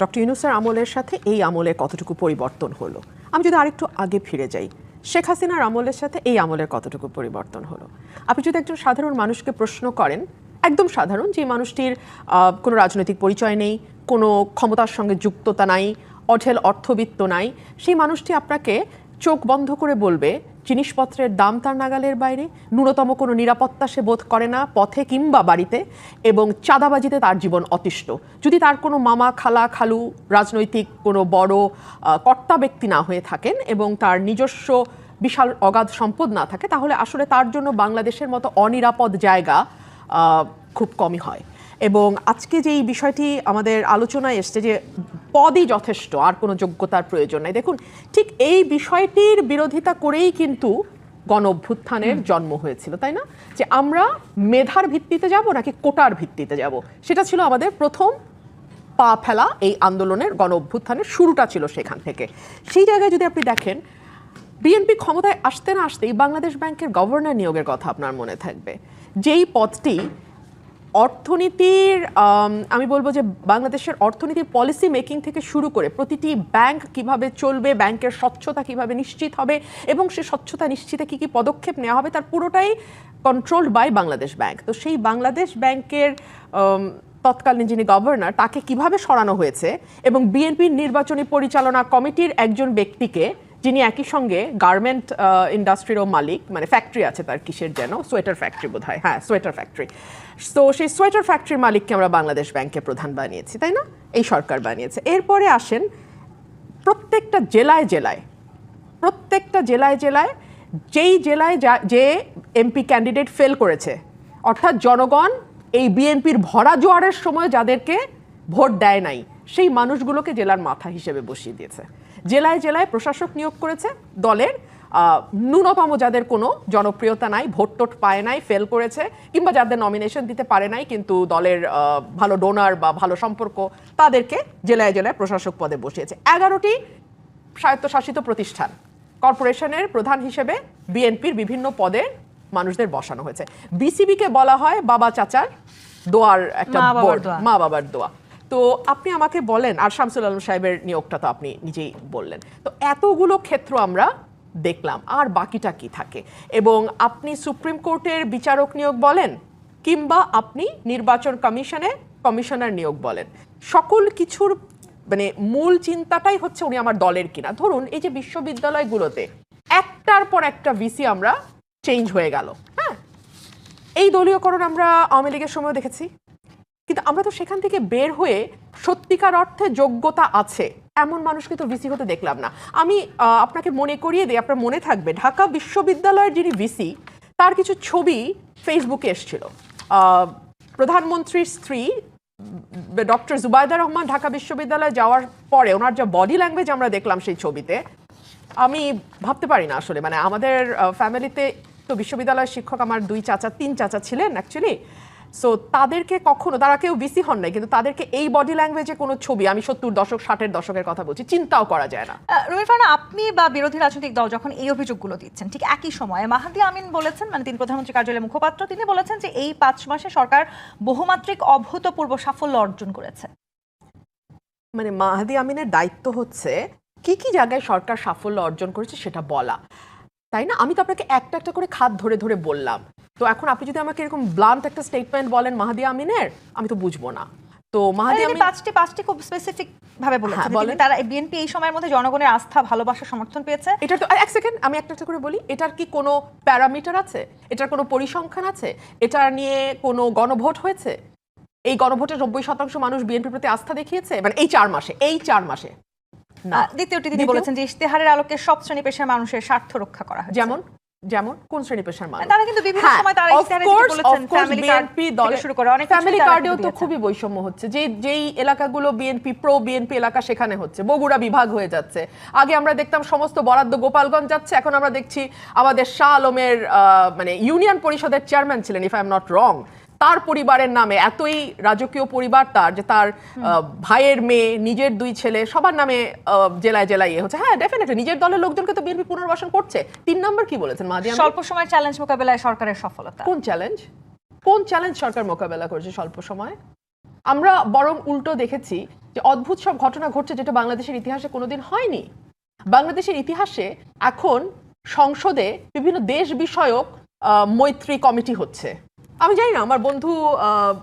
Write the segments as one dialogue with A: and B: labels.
A: Doctor ইউনূসের আমলের সাথে এই আমলের কতটুকু পরিবর্তন হলো? আমি যদি আরেকটু আগে ফিরে যাই, শেখ হাসিনার আমলের সাথে এই আমলের কতটুকু পরিবর্তন হলো? আপনি যদি একজন সাধারণ মানুষকে প্রশ্ন করেন, একদম সাধারণ, যে মানুষটির কোনো রাজনৈতিক পরিচয় নেই, কোনো ক্ষমতার সঙ্গে যুক্ততা নাই, অঢেল অর্থবিত্ত নাই, সেই মানুষটি আপনাকে চোখ বন্ধ করে বলবে জিনিসপত্রের দাম তার নাগালের বাইরে, ন্যূনতম কোনো নিরাপত্তা সে বোধ করে না পথে কিংবা বাড়িতে, এবং চাঁদাবাজিতে তার জীবন অতিষ্ঠ। যদি তার কোনো মামা, খালা, খালু, রাজনৈতিক কোনো বড় কর্তা ব্যক্তি না হয়ে থাকেন এবং তার নিজস্ব বিশাল অগাধ সম্পদ না থাকে, তাহলে আসলে তার জন্য বাংলাদেশের মতো অনিরাপদ জায়গা খুব কমই হয়। এবং আজকে যে এই বিষয়টি আমাদের আলোচনায় এসছে যে পদই যথেষ্ট, আর কোনো যোগ্যতার প্রয়োজন নাই, দেখুন ঠিক এই বিষয়টির বিরোধিতা করেই কিন্তু গণ অভ্যুত্থানের জন্ম হয়েছিল, তাই না? যে আমরা মেধার ভিত্তিতে যাব নাকি কোটার ভিত্তিতে যাব, সেটা ছিল আমাদের প্রথম পা ফেলা এই আন্দোলনের, গণ অভ্যুত্থানের শুরুটা ছিল সেখান থেকে। সেই জায়গায় যদি আপনি দেখেন, বিএনপি ক্ষমতায় আসতে না আসতেই বাংলাদেশ ব্যাংকের গভর্নর নিয়োগের কথা আপনার মনে থাকবে, যেই পদটি অর্থনীতির, আমি বলবো যে বাংলাদেশের অর্থনীতির পলিসি মেকিং থেকে শুরু করে প্রতিটি ব্যাংক কিভাবে চলবে, ব্যাংকের স্বচ্ছতা কিভাবে নিশ্চিত হবে এবং সে স্বচ্ছতা নিশ্চিতে কি কি পদক্ষেপ নেওয়া হবে, তার পুরোটাই কন্ট্রোলড বাই বাংলাদেশ ব্যাংক। তো সেই বাংলাদেশ ব্যাংকের তৎকালীন যিনি গভর্নর, তাকে কিভাবে সরানো হয়েছে এবং বিএনপির নির্বাচনী পরিচালনা কমিটির একজন ব্যক্তিকে, যিনি একই সঙ্গে গার্মেন্ট ইন্ডাস্ট্রিরও মালিক, মানে ফ্যাক্টরি আছে তার, কিসের যেন, সোয়েটার ফ্যাক্টরি বোধ হয়, হ্যাঁ সোয়েটার ফ্যাক্টরি, তো সেই সোয়েটার ফ্যাক্টরির মালিককে আমরা বাংলাদেশ ব্যাংকের প্রধান বানিয়েছি, তাই না? এই সরকার বানিয়েছে। এরপরে আসেন প্রত্যেকটা জেলায় জেলায় যেই জেলায় যে এমপি ক্যান্ডিডেট ফেল করেছে, অর্থাৎ জনগণ এই বিএনপির ভরা জোয়ারের সময় যাদেরকে ভোট দেয় নাই, সেই মানুষগুলোকে জেলার মাথা হিসেবে বসিয়ে দিয়েছে। জেলায় জেলায় প্রশাসক নিয়োগ করেছে দলের, ন্যূনতম যাদের কোনো জনপ্রিয়তা নাই, ভোট টোট পায় নাই, ফেল করেছে, কিংবা যাদের নমিনেশন দিতে পারে নাই কিন্তু দলের ভালো ডোনার বা ভালো সম্পর্ক, তাদেরকে জেলায় জেলায় প্রশাসক পদে বসিয়েছে। 11টি স্বায়ত্তশাসিত প্রতিষ্ঠান, কর্পোরেশনের প্রধান হিসেবে বিএনপির বিভিন্ন পদে মানুষদের বসানো হয়েছে। বিসিবিকে বলা হয় বাবা চাচার দোয়ার একটা বোর্ড, মা বাবার দোয়া। তো আপনি আমাকে বলেন, আর শামসুল আলম সাহেবের নিয়োগটা তো আপনি নিজেই বললেন, তো এতগুলো ক্ষেত্র আমরা দেখলাম, আর বাকিটা কি থাকে? এবং আপনি সুপ্রিম কোর্টের বিচারক নিয়োগ বলেন কিংবা আপনি নির্বাচন কমিশনার নিয়োগ বলেন, সকল কিছুর মানে মূল চিন্তাটাই হচ্ছে উনি আমার দলের কিনা। ধরুন এই যে বিশ্ববিদ্যালয়গুলোতে একটার পর একটা ভিসি আমরা চেঞ্জ হয়ে গেল, হ্যাঁ, এই দলীয়করণ আমরা আওয়ামী লীগের সময় দেখেছি, কিন্তু আমরা তো সেখান থেকে বের হয়ে সত্যিকার অর্থে যোগ্যতা আছে এমন মানুষকে তো ভিসি হতে দেখলাম না। আমি আপনাকে মনে করিয়ে দিই, আপনার মনে থাকবে ঢাকা বিশ্ববিদ্যালয়ের যিনি ভিসি, তার কিছু ছবি ফেসবুকে এসেছিল। প্রধানমন্ত্রীর স্ত্রী ডক্টর জুবাইদা রহমান ঢাকা বিশ্ববিদ্যালয়ে যাওয়ার পরে ওনার যা বডি ল্যাঙ্গুয়েজ আমরা দেখলাম সেই ছবিতে, আমি ভাবতে পারি না আসলে, মানে আমাদের ফ্যামিলিতে তো বিশ্ববিদ্যালয়ের শিক্ষক আমার 3 চাচা ছিলেন অ্যাকচুয়ালি। সো তাদেরকে কখনো, তারা কেউ ভিসি হন নাই, কিন্তু তাদেরকে এই বডি ল্যাঙ্গুয়েজে কোনো ছবি, আমি 70 দশক 60-এর দশকের কথা বলছি, চিন্তাও করা যায় না।
B: রুমির ফারহানা, আপনি বা বিরোধী রাজনৈতিক দল যখন এই অভিযোগগুলো দিচ্ছেন, ঠিক একই সময়ে মাহাদি আমিন বলেছেন, মানে তিনি প্রধানমন্ত্রী কার্যালয়ের মুখপাত্র, তিনি বলেছেন যে এই 5 মাসে সরকার বহুমাত্রিক অভূতপূর্ব সাফল্য অর্জন করেছে।
A: মানে মাহাদি আমিনের দায়িত্ব হচ্ছে কি কি জায়গায় সরকার সাফল্য অর্জন করেছে সেটা বলা, তাই না? আমি তো আপনাকে একটা একটা করে খাত ধরে ধরে বললাম। তো এখন আপনি যদি আমাকে এরকম ব্লান্ট একটা স্টেটমেন্ট বলেন মাহাদি আমিনের, আমি তো বুঝবো না। তো মাহাদি আমিন
B: পাঁচটি খুব স্পেসিফিক ভাবে বলেছেন তারা বিএনপি এই সময়ের মধ্যে জনগণের আস্থা, ভালোবাসা, সমর্থন পেয়েছে।
A: এটা তো এক সেকেন্ড, আমি একটা একটা করে বলি। এটার কি কোনো প্যারামিটার আছে? এটার কোনো পরিসংখ্যান আছে? এটা নিয়ে কোনো গণভোট হয়েছে? এই গণভোটে 90% মানুষ বিএনপির প্রতি আস্থা দেখিয়েছে, মানে এই 4 মাসে।
B: দ্বিতীয়টি তিনি বলেছেন যে ইশতেহারের আলোকে সব শ্রেণী পেশার মানুষের স্বার্থ রক্ষা করা হয়।
A: যেমন কোন শ্রেণী পেশার মানুষ?
B: তারা কিন্তু বিভিন্ন সময় তারা ইশতেহারে বলেছেন ফ্যামিলি কার্ড থেকে শুরু করে অনেক
A: ফ্যামিলি কার্ডেও তো খুবই বৈষম্য হচ্ছে। যেই এলাকাগুলো বিএনপি এলাকা, সেখানে হচ্ছে বগুড়া বিভাগ হয়ে যাচ্ছে। আগে আমরা দেখতাম সমস্ত বরাদ্দ গোপালগঞ্জ যাচ্ছে, এখন আমরা দেখছি আমাদের শাহ আলমের মানে ইউনিয়ন পরিষদের চেয়ারম্যান ছিলেন, if I am not wrong, তার পরিবারের নামে, এতই রাজকীয় পরিবার তার, যে তার ভাইয়ের মেয়ে, নিজের 2 ছেলে, সবার নামে জেলায় জেলায় হচ্ছে। হ্যাঁ, ডেফিনেটলি নিজের দলের লোকজনকে তো বিএনপি পুনর্বাসন করছে। 3 নম্বর কি বলেছেন মাহাদি আমিন?
B: স্বল্প সময়ের চ্যালেঞ্জ মোকাবেলায় সরকারের সফলতা।
A: কোন চ্যালেঞ্জ সরকার মোকাবেলা করেছে স্বল্প সময়ে? আমরা বরং উল্টো দেখেছি যে অদ্ভুত সব ঘটনা ঘটছে যেটা বাংলাদেশের ইতিহাসে কোনোদিন হয়নি। বাংলাদেশের ইতিহাসে এখন সংসদে বিভিন্ন দেশ বিষয়ক মৈত্রী কমিটি হচ্ছে। আমি জানি না, আমার বন্ধু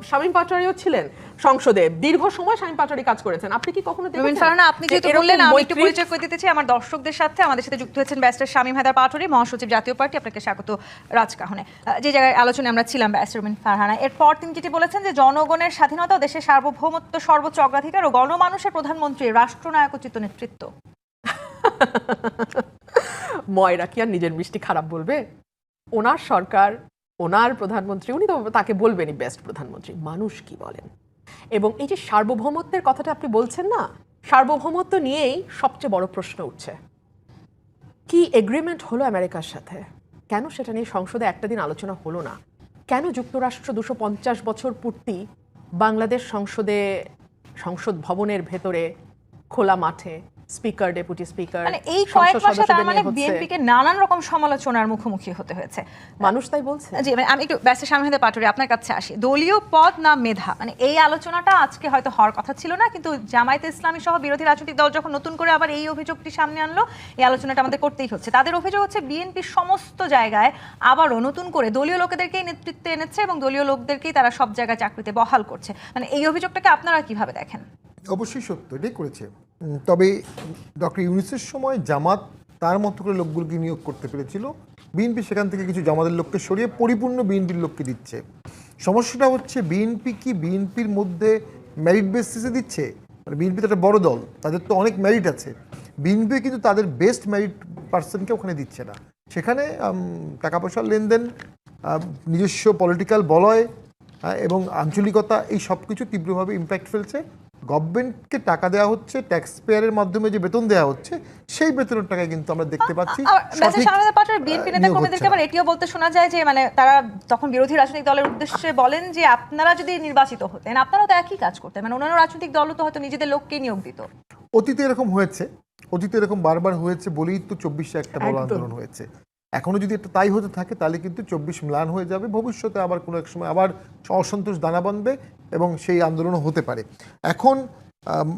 A: শামীম পাটোয়ারিও ছিলেন সংসদে, দীর্ঘ সময় শামীম পাটোয়ারি কাজ করেছেন। আপনি কি কখনো
B: রুমিন
A: দেখেছেন?
B: ফারহানা, আপনি যেহেতু
A: এরকম
B: বললেন, আমি একটু
A: মৈত্রী-
B: পরিচয় করে দিতে চাই আমার দর্শকদের সাথে। আমাদের সাথে যুক্ত হয়েছেন ব্যারিস্টার শামীম হায়দার পাটোয়ারি, মহাসচিব জাতীয় পার্টি। আপনাকে স্বাগত রাজকাহনে। যে জায়গায় আলোচনায় আমরা ছিলাম ব্যারিস্টার রুমিন ফারহানা, এরপর তিনি যেটি বলেছেন যে জনগণের স্বাধীনতা ও দেশের সার্বভৌমত্ব সর্বোচ্চ অগ্রাধিকার ও গণমানুষের প্রধানমন্ত্রী রাষ্ট্রনায়কোচিত নেতৃত্ব।
A: ময়রা কি আর নিজের মিষ্টি খারাপ বলবে? ওনার সরকার, ওনার প্রধানমন্ত্রী, উনি তো তাকে বলবেনই বেস্ট প্রধানমন্ত্রী। মানুষ কি বলেন? এবং এই যে সার্বভৌমত্বের কথাটা আপনি বলছেন না, সার্বভৌমত্ব নিয়েই সবচেয়ে বড় প্রশ্ন উঠছে। কি এগ্রিমেন্ট হলো আমেরিকার সাথে? কেন সেটা নিয়ে সংসদে একটা দিন আলোচনা হলো না? কেন যুক্তরাষ্ট্র 250 বছর পূর্তি বাংলাদেশ সংসদে, সংসদ ভবনের ভেতরে খোলা মাঠে স্পিকার, ডেপুটি স্পিকার,
B: মানে এই কয়েক মাসে তার মানে বিএনপিকে নানান রকম সমালোচনার মুখোমুখি হতে হয়েছে।
A: মানুষ তাই বলছে।
B: জি, মানে আমি একটু ব্যারিস্টার শামীম হায়দার পাটোয়ারি আপনার কাছে আসি। দলীয় পদ না মেধা, মানে এই আলোচনাটা আজকে হয়তো হওয়ার কথা ছিল না, কিন্তু জামায়াতে ইসলামী সহ বিরোধী রাজনৈতিক দল যখন নতুন করে আবার এই অভিযোগটি সামনে আনলো, এই আলোচনাটা আমাদের করতেই হচ্ছে। তাদের অভিযোগ হচ্ছে বিএনপির সমস্ত জায়গায় আবারও নতুন করে দলীয় লোকেদেরকেই নেতৃত্বে এনেছে এবং দলীয় লোকদেরকেই তারা সব জায়গায় চাকরিতে বহাল করছে। মানে এই অভিযোগটাকে আপনারা কিভাবে দেখেন?
C: অবশ্যই সত্য, এটাই করেছে। তবে ডক্টর ইউনূসের সময় জামাত তার মতো করে লোকগুলোকে নিয়োগ করতে পেরেছিল। বিএনপি সেখান থেকে কিছু জামাতের লোককে সরিয়ে পরিপূর্ণ বিএনপির লোককে দিচ্ছে। সমস্যাটা হচ্ছে বিএনপি কি বিএনপির মধ্যে মেরিট বেসিসে দিচ্ছে? মানে বিএনপি তো একটা বড় দল, তাদের তো অনেক মেরিট আছে। বিএনপি কিন্তু তাদের বেস্ট মেরিট পার্সনকে ওখানে দিচ্ছে না। সেখানে টাকা পয়সার লেনদেন, নিজস্ব পলিটিক্যাল বলয় এবং আঞ্চলিকতা, এই সব কিছু তীব্রভাবে ইম্প্যাক্ট ফেলছে। গভর্নমেন্টকে টাকা দেওয়া হচ্ছে, ট্যাক্স পেয়ারের মাধ্যমে যে বেতন দেওয়া হচ্ছে, সেই বেতনের টাকায় কিন্তু আমরা দেখতে পাচ্ছি
B: বিএনপি নেতা কর্মীদেরকে আবার এটিও বলতে শোনা যায় যে মানে তারা তখন বিরোধী রাজনৈতিক দলের উদ্দেশ্যে বলেন যে আপনারা যদি নির্বাচিত হতেন আপনারাও তো একই কাজ করতেন, মানে অন্যান্য রাজনৈতিক দলও তো হয়তো নিজেদের লোককে নিয়োগ দিত।
C: অতীতে এরকম হয়েছে, অতীতে এরকম বারবার হয়েছে বলেই তো 24-এ একটা বড় আন্দোলন হয়েছে। এখনো যদি এটা তাই হতে থাকে তাহলে কিন্তু 24 ম্লান হয়ে যাবে, ভবিষ্যতে আবার কোনো এক সময় আবার অসন্তোষ দানা বাঁধবে এবং সেই আন্দোলনও হতে পারে। এখন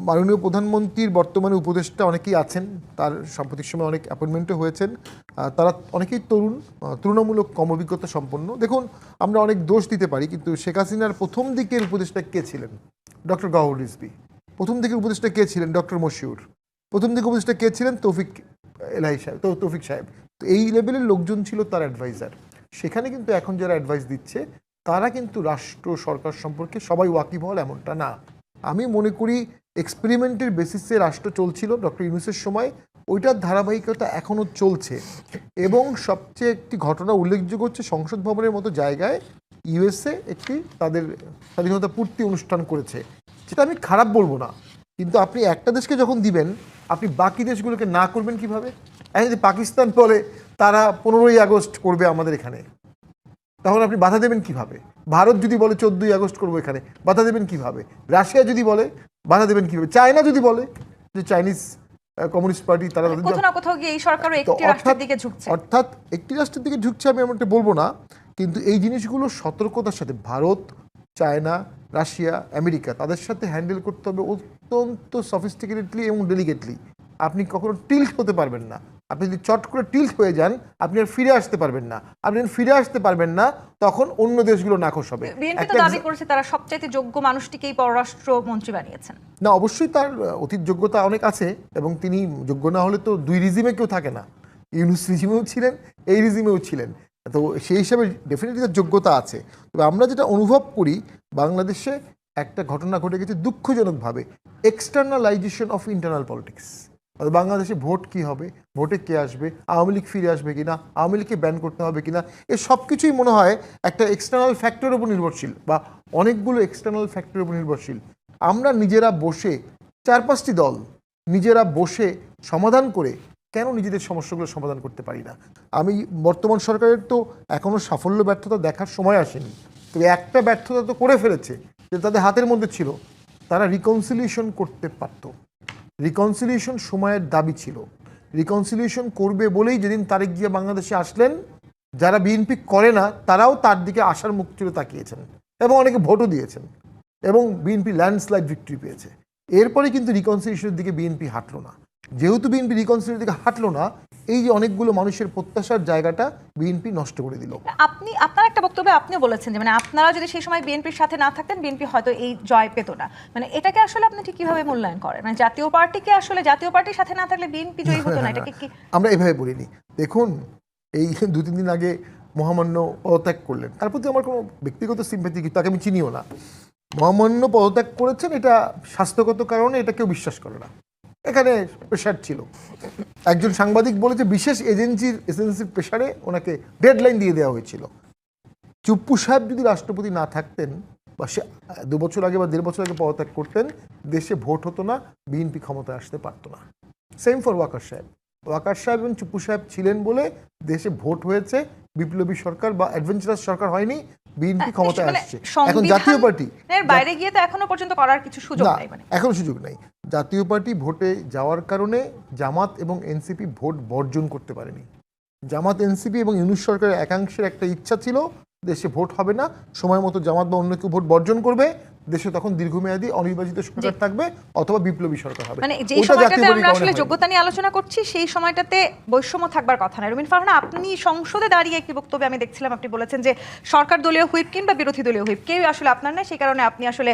C: মাননীয় প্রধানমন্ত্রীর বর্তমানে উপদেষ্টা অনেকেই আছেন, তার সাম্প্রতিক সময় অনেক অ্যাপয়েন্টমেন্টও হয়েছেন। তারা অনেকেই তুলনামূলক কম অভিজ্ঞতা সম্পন্ন। দেখুন, আমরা অনেক দোষ দিতে পারি, কিন্তু শেখ হাসিনার প্রথম দিকের উপদেষ্টা কে ছিলেন? ডক্টর গওহর রিজভী। প্রথম দিকের উপদেষ্টা কে ছিলেন? ডক্টর মশিউর। প্রথম দিকের উপদেষ্টা কে ছিলেন? তৌফিক সাহেব। তো এই লেভেলের লোকজন ছিল তার অ্যাডভাইজার। সেখানে কিন্তু এখন যারা অ্যাডভাইস দিচ্ছে তারা কিন্তু রাষ্ট্র সরকার সম্পর্কে সবাই ওয়াকিবহাল এমনটা না। আমি মনে করি এক্সপেরিমেন্টের বেসিসে রাষ্ট্র চলছিল ডক্টর ইউনূসের সময়, ওইটার ধারাবাহিকতা এখনও চলছে। এবং সবচেয়ে একটি ঘটনা উল্লেখযোগ্য হচ্ছে, সংসদ ভবনের মতো জায়গায় ইউএসএ একটি তাদের স্বাধীনতা পূর্তি অনুষ্ঠান করেছে, যেটা আমি খারাপ বলবো না, কিন্তু আপনি একটা দেশকে যখন দিবেন আপনি বাকি দেশগুলোকে না করবেন কিভাবে? এখন যদি পাকিস্তান বলে তারা 15ই আগস্ট করবে আমাদের এখানে, তাহলে আপনি বাধা দেবেন কিভাবে? ভারত যদি বলে 14ই আগস্ট করবো এখানে, বাধা দেবেন কিভাবে? রাশিয়া যদি বলে বাধা দেবেন কিভাবে? চায়না যদি বলে যে চাইনিজ কমিউনিস্ট পার্টি, তারা
B: কোথাও গিয়ে এই সরকারও একটি রাষ্ট্রের দিকে ঝুঁকছে।
C: অর্থাৎ একটি রাষ্ট্রের দিকে ঝুঁকছে আমি এমনটা বলবো না, কিন্তু এই জিনিসগুলো সতর্কতার সাথে ভারত, চায়না, রাশিয়া, আমেরিকা তাদের সাথে হ্যান্ডেল করতে হবে অত্যন্ত সফিস্টিকেটেডলি এবং ডেলিকেটলি। আপনি কখনো টিল্ট হতে পারবেন না। আপনি যদি চট করে টিল্ট হয়ে যান আপনি আর ফিরে আসতে পারবেন না। আপনি ফিরে আসতে পারবেন না, তখন অন্য দেশগুলো নাকশ হবে।
B: বিএনপি তো দাবি করেছে তারা সবচেয়ে যোগ্য মানুষটিকেই পররাষ্ট্র মন্ত্রী বানিয়েছেন।
C: না, অবশ্যই তার অতীত যোগ্যতা অনেক আছে, এবং তিনি যোগ্য না হলে তো দুই রিজিমে কেউ থাকে না। ইউনূস রিজিমেও ছিলেন, এই রিজিমেও ছিলেন, তো সেই হিসাবে ডেফিনেটলি তার যোগ্যতা আছে। তবে আমরা যেটা অনুভব করি, বাংলাদেশে একটা ঘটনা ঘটে গেছে দুঃখজনকভাবে, এক্সটার্নালাইজেশন অফ ইন্টারনাল পলিটিক্স। বাংলাদেশে ভোট কি হবে, ভোটে কে আসবে, আওয়ামী লীগ ফিরে আসবে কিনা, আওয়ামী লীগকে ব্যান করতে হবে কিনা, এ সব কিছুই মনে হয় একটা এক্সটার্নাল ফ্যাক্টরের উপর নির্ভরশীল, বা অনেকগুলো এক্সটার্নাল ফ্যাক্টরের উপর নির্ভরশীল। আমরা নিজেরা বসে 4-5টি দল নিজেরা বসে সমাধান করে কেন নিজেদের সমস্যাগুলো সমাধান করতে পারি না? আমি বর্তমান সরকারের তো এখনও সাফল্য ব্যর্থতা দেখার সময় আসেনি, তবে একটা ব্যর্থতা তো করে ফেলেছে, যে তাদের হাতের মধ্যে ছিল, তারা রিকনসিলিয়েশন করতে পারত। রিকনসিলিয়েশন সময়ের দাবি ছিল, রিকনসিলিয়েশন করবে বলেই যেদিন তারেক জিয়া বাংলাদেশে আসলেন, যারা বিএনপি করে না তারাও তার দিকে আসার মুখ চিরে তাকিয়েছেন এবং অনেকে ভোটও দিয়েছেন। এবং বিএনপি ল্যান্ডস্লাইড ভিক্টরি পেয়েছে। এরপরে কিন্তু রিকনসিলিয়েশনের দিকে বিএনপি হাঁটলো না। যেহেতু বিএনপি রিকনসিলিয়েশনের দিকে হাঁটলো না, এই যে অনেকগুলো মানুষের প্রত্যাশার জায়গাটা বিএনপি নষ্ট করে দিল।
B: আপনার একটা বক্তব্যে আপনিও বলেছেন যে মানে আপনারা যদি সেই সময় বিএনপির সাথে না থাকতেন বিএনপি হয়তো এই জয় পেত না। মানে এটাকে আসলে আপনি ঠিক কিভাবে মূল্যায়ন করেন? মানে জাতীয় পার্টিকে আসলে জাতীয় পার্টির সাথে না থাকলে বিএনপি জয়ী হতো না, এটাকে কি
C: আমরা এভাবে বলিনি। দেখুন, এই 2-3 দিন আগে মহামান্য পদত্যাগ করলেন, তার প্রতি আমার কোনো ব্যক্তিগত সিম্প্যাথি, তাকে আমি চিনিও না। মহামান্য পদত্যাগ করেছেন, এটা স্বাস্থ্যগত কারণে, এটা কেউ বিশ্বাস করে না। এখানে প্রেশার ছিল। একজন সাংবাদিক বলেছে বিশেষ এজেন্সির প্রেশারে ওনাকে ডেডলাইন দিয়ে দেওয়া হয়েছিল। চুপ্পু সাহেব যদি রাষ্ট্রপতি না থাকতেন বা সে 2 বছর আগে বা 1.5 বছর আগে পদত্যাগ করতেন, দেশে ভোট হতো না, বিএনপি ক্ষমতায় আসতে পারতো না। সেম ফর ওয়াকার সাহেব। ওয়াকার সাহেব এবং চুপ্পু সাহেব ছিলেন বলে দেশে ভোট হয়েছে, বিপ্লবী সরকার বা অ্যাডভেঞ্চারাস সরকার হয়নি, বিএনপি ক্ষমতায় আসছে। এখন জাতীয় পার্টি
B: বাইরে গিয়ে তো এখনো পর্যন্ত করার কিছু সুযোগ নাই, মানে
C: এখনো সুযোগ নাই। জাতীয় পার্টি ভোটে যাওয়ার কারণে জামাত এবং এনসিপি ভোট বর্জন করতে পারেনি। জামাত, এনসিপি এবং ইউনূস সরকারের একাংশের একটা ইচ্ছা ছিল দেশে ভোট হবে না, সময় মতো জামাত বা অন্য কেউ ভোট বর্জন করবে, দেশে তখন দীর্ঘমেয়াদী অনির্বাচিত সরকার থাকবে অথবা বিপ্লবী সরকার হবে।
B: মানে যে সময়টাতে আমরা আসলে যোগ্যতা নিয়ে আলোচনা করছি সেই সময়টাতে বৈষম্য থাকবার কথা না। রুমিন ফারহানা, আপনি সংসদে দাঁড়িয়ে একটি বক্তব্যে আমি দেখছিলাম, আপনি বলেছেন যে সরকার দলীয় হুইপ কিংবা বিরোধী দলীয় হুইপ কেউ আসলে আপনার না, সেই কারণে আপনি আসলে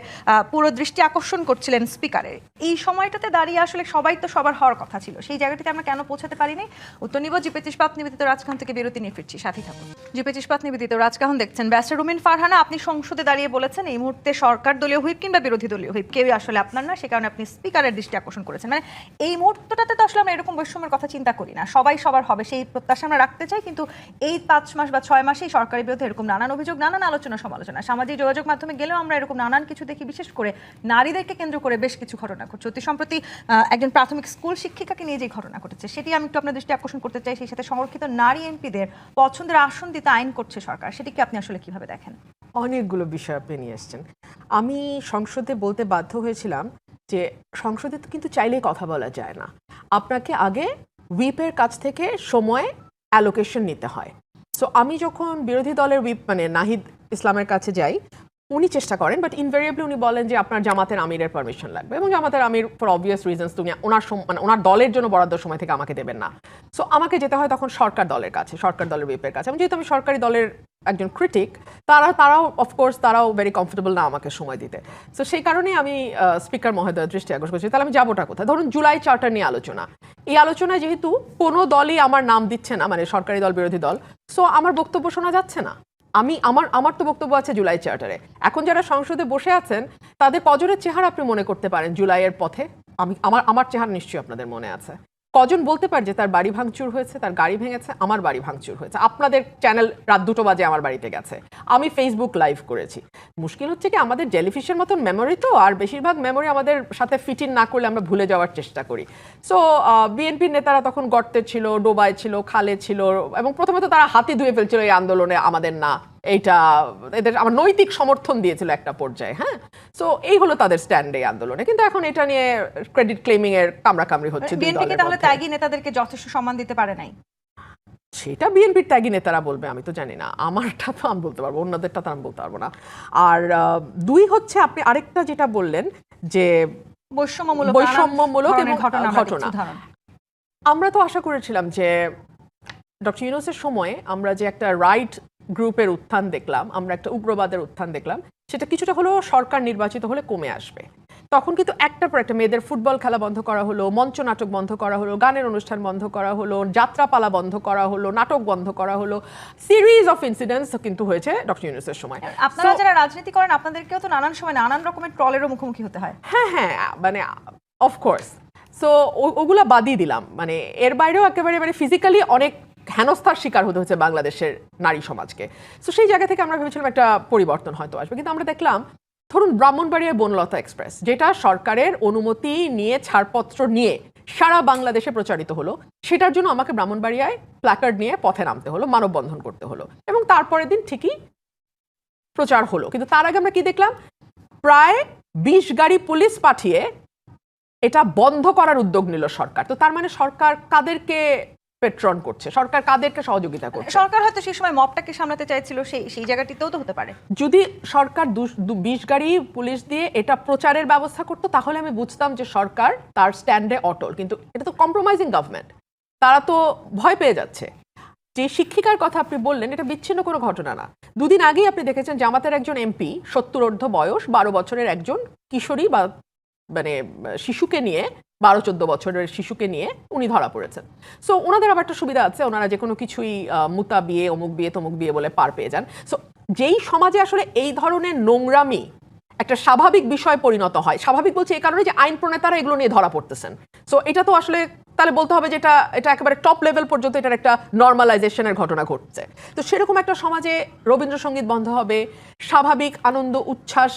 B: পুরো দৃষ্টি আকর্ষণ করছিলেন স্পিকারের। এই সময়টাতে দাঁড়িয়ে আসলে সবাই তো সবার হওয়ার কথা ছিল, সেই জায়গাটিতে আমরা কেন পৌঁছাতে পারিনি? উত্তর নিব জিপিএচ ইস্পাত নিবেদিত রাজকাহন থেকে বিরতি নিয়ে ফিরছি, সাথে থাকুন। জিপিএচ ইস্পাত নিবেদিত রাজকাহন দেখছেন। ব্যারিস্টার রুমিন ফারহানা, আপনি সংসদে দাঁড়িয়ে বলেছেন এই মুহূর্তে সরকার দলীয় হুইপ কিংবা বিরোধী দলীয় হুইপ কেউই আসলে আপনার না, সে কারণে আপনি স্পিকারের দৃষ্টি আকর্ষণ করেছেন। মানে এই মুহূর্তটাতে তো আসলে আমরা এরকম বৈষম্যের কথা চিন্তা করি না, সবাই সবার হবে সেই প্রত্যাশা আমরা রাখতে চাই, কিন্তু এই 5 মাস বা 6 মাসেই সরকারের বিরুদ্ধে এরকম নানান অভিযোগ, নানান আলোচনা সমালোচনা, সামাজিক যোগাযোগ মাধ্যমে গেলেও আমরা এরকম নানান কিছু দেখি, বিশেষ করে নারীদেরকে কেন্দ্র করে বেশ কিছু ঘটনা ঘটছে। অতি সম্প্রতি একজন প্রাথমিক স্কুল শিক্ষিকাকে নিয়ে যে ঘটনা ঘটেছে সেটি আমি একটু আপনার দৃষ্টি আকর্ষণ করতে চাই। সেই সাথে সংরক্ষিত নারী এমপিদের পছন্দের আসন দিতে আইন করছে সরকার, সেটিকে আপনি আসলে কিভাবে দেখেন?
A: অনেকগুলো বিষয় আপনি নিয়ে এসেছেন। আমি সংসদে বলতে বাধ্য হয়েছিলাম যে সংসদে তো কিন্তু চাইলেই কথা বলা যায় না, আপনাকে আগে হুইপের কাছ থেকে সময় অ্যালোকেশন নিতে হয়। সো আমি যখন বিরোধী দলের হুইপ মানে নাহিদ ইসলামের কাছে যাই, উনি চেষ্টা করেন, বাট ইনভেরিয়েবলি উনি বলেন যে আপনার জামাতের আমিরের পারমিশন লাগবে, এবং জামাতের আমির ফর অবভিয়াস রিজনস তুমি ওনার দলের জন্য বরাদ্দ সময় থেকে আমাকে দেবেন না। সো আমাকে যেতে হয় তখন সরকার দলের কাছে, সরকার দলের হুইপের কাছে। যেহেতু আমি সরকারি দলের একজন ক্রিটিক, তারাও অফকোর্স তারাও ভেরি কমফোর্টেবল না আমাকে সময় দিতে। সো সেই কারণেই আমি স্পিকার মহোদয়ের দৃষ্টি আকর্ষণ করছি, তাহলে আমি যাবোটা কোথায়? ধরুন জুলাই চার্টার নিয়ে আলোচনা, এই আলোচনায় যেহেতু কোনো দলই আমার নাম দিচ্ছে না, মানে সরকারি দল বিরোধী দল, সো আমার বক্তব্য শোনা যাচ্ছে না। আমার তো বক্তব্য আছে জুলাই চার্টারে। এখন যারা সংসদে বসে আছেন তাদের কজনের চেহারা আপনি মনে করতে পারেন জুলাইয়ের পথে? আমার চেহারা নিশ্চয়ই আপনাদের মনে আছে। কজন বলতে পারে যে তার বাড়ি ভাঙচুর হয়েছে, তার গাড়ি ভেঙেছে? আমার বাড়ি ভাঙচুর হয়েছে, আপনাদের চ্যানেল রাত 2টো বাজে আমার বাড়িতে গেছে, আমি ফেসবুক লাইভ করেছি। মুশকিল হচ্ছে কি আমাদের জেলিফিশের মতন মেমোরি তো, আর বেশিরভাগ মেমোরি আমাদের সাথে ফিট ইন না করলে আমরা ভুলে যাওয়ার চেষ্টা করি। সো বিএনপির নেতারা তখন গর্তে ছিল, ডোবায় ছিল, খালে ছিল, এবং প্রথমে তো তারা হাতি ধুয়ে ফেলছিল এই আন্দোলনে আমাদের না, এইটা এদের আমার নৈতিক সমর্থন দিয়েছিল একটা পর্যায়ে। হ্যাঁ, সো এই হলো তাদের স্ট্যান্ড এই আন্দোলনে। কিন্তু এখন এটা নিয়ে ক্রেডিট ক্লেমিং এর কামড়াকামড়ি হচ্ছে।
B: বিএনপি কি তাহলে ত্যাগী নেতাদেরকে যথেষ্ট সম্মান দিতে পারে নাই?
A: সেটা বিএনপির ত্যাগী নেতারা বলবে, আমি তো জানি না, আমারটা তো আমি বলতে পারবো, অন্যদেরটা তো আমি বলতে পারবো না। আর 2 হচ্ছে আপনি আরেকটা যেটা বললেন যে বৈষম্যমূলক এবং ঘটনা, আমরা তো আশা করেছিলাম যে ডক্টর ইউনূসের সময়ে আমরা যে একটা রাইট গ্রুপের উত্থান দেখলাম, আমরা একটা উগ্রবাদের উত্থান দেখলাম, সেটা কিছুটা হলেও সরকার নির্বাচিত হলে কমে আসবে। তখন কিন্তু একটার পর একটা মেয়েদের ফুটবল খেলা বন্ধ করা হলো, মঞ্চ নাটক বন্ধ করা হলো, গানের অনুষ্ঠান বন্ধ করা হলো, যাত্রাপালা বন্ধ করা হলো, নাটক বন্ধ করা হলো, সিরিজ অফ ইনসিডেন্টস কিন্তু হয়েছে ডক্টর ইউনূসের সময়।
B: আপনারা যারা রাজনীতি করেন আপনাদেরকেও তো নানান সময় নানান রকমের ট্রলেরও মুখোমুখি হতে হয়।
A: হ্যাঁ, মানে অফকোর্স। সো ওগুলা বাদই দিলাম, মানে এর বাইরেও একেবারে মানে ফিজিক্যালি অনেক হেনস্থার শিকার হতে হচ্ছে বাংলাদেশের নারী সমাজকে। সো সেই জায়গা থেকে আমরা ভেবেছিলাম একটা পরিবর্তন হয়তো আসবে, কিন্তু আমরা দেখলাম ধরুন ব্রাহ্মণবাড়িয়া বনলতা এক্সপ্রেস, যেটা সরকারের অনুমতি নিয়ে ছাড়পত্র নিয়ে সারা বাংলাদেশে প্রচারিত হলো, সেটার জন্য আমাকে ব্রাহ্মণবাড়িয়ায় প্ল্যাকার্ড নিয়ে পথে নামতে হলো, মানববন্ধন করতে হলো, এবং তারপরের দিন ঠিকই প্রচার হলো। কিন্তু তার আগে আমরা কি দেখলাম? প্রায় 20 গাড়ি পুলিশ পাঠিয়ে এটা বন্ধ করার উদ্যোগ নিল সরকার। তো তার মানে সরকার কাদেরকে পেট্রন করছে, সরকার কাদেরকে সহযোগিতা করছে।
B: সরকার হয়তো সেই সময় মবটাকে সামলাতে চাইছিল, সেই জায়গাটিতেও তো হতে পারে।
A: যদি সরকার 20 গাড়ি পুলিশ দিয়ে এটা প্রচারের ব্যবস্থা করতো তাহলে আমি বুঝতাম যে সরকার তার স্ট্যান্ডে অটল, কিন্তু এটা তো কম্প্রোমাইজিং গভর্নমেন্ট, তারা তো ভয় পেয়ে যাচ্ছে। যে শিক্ষিকার কথা আপনি বললেন এটা বিচ্ছিন্ন কোনো ঘটনা না। দুদিন আগেই আপনি দেখেছেন জামাতের একজন এমপি 70 বয়স 12 বছরের একজন কিশোরী বা মানে শিশুকে নিয়ে 12-14 বছরের শিশুকে নিয়ে উনি ধরা পড়েছেন। সো ওনাদের আবার একটা সুবিধা আছে, ওনারা যে কোনো কিছুই মুতা বিয়ে অমুক বিয়ে তমুক বিয়ে বলে পার পেয়ে যান। সো যেই সমাজে আসলে এই ধরনের নোংরামি একটা স্বাভাবিক বিষয় পরিণত হয়, স্বাভাবিক বলছি এই কারণে যে আইন প্রণেতারা এগুলো নিয়ে ধরা পড়তেছেন। সো এটা তো আসলে তাহলে বলতে হবে যে এটা একেবারে টপ লেভেল পর্যন্ত এটার একটা নর্মালাইজেশনের ঘটনা ঘটছে। তো সেরকম একটা সমাজে রবীন্দ্রসঙ্গীত বন্ধ হবে, স্বাভাবিক আনন্দ উচ্ছ্বাস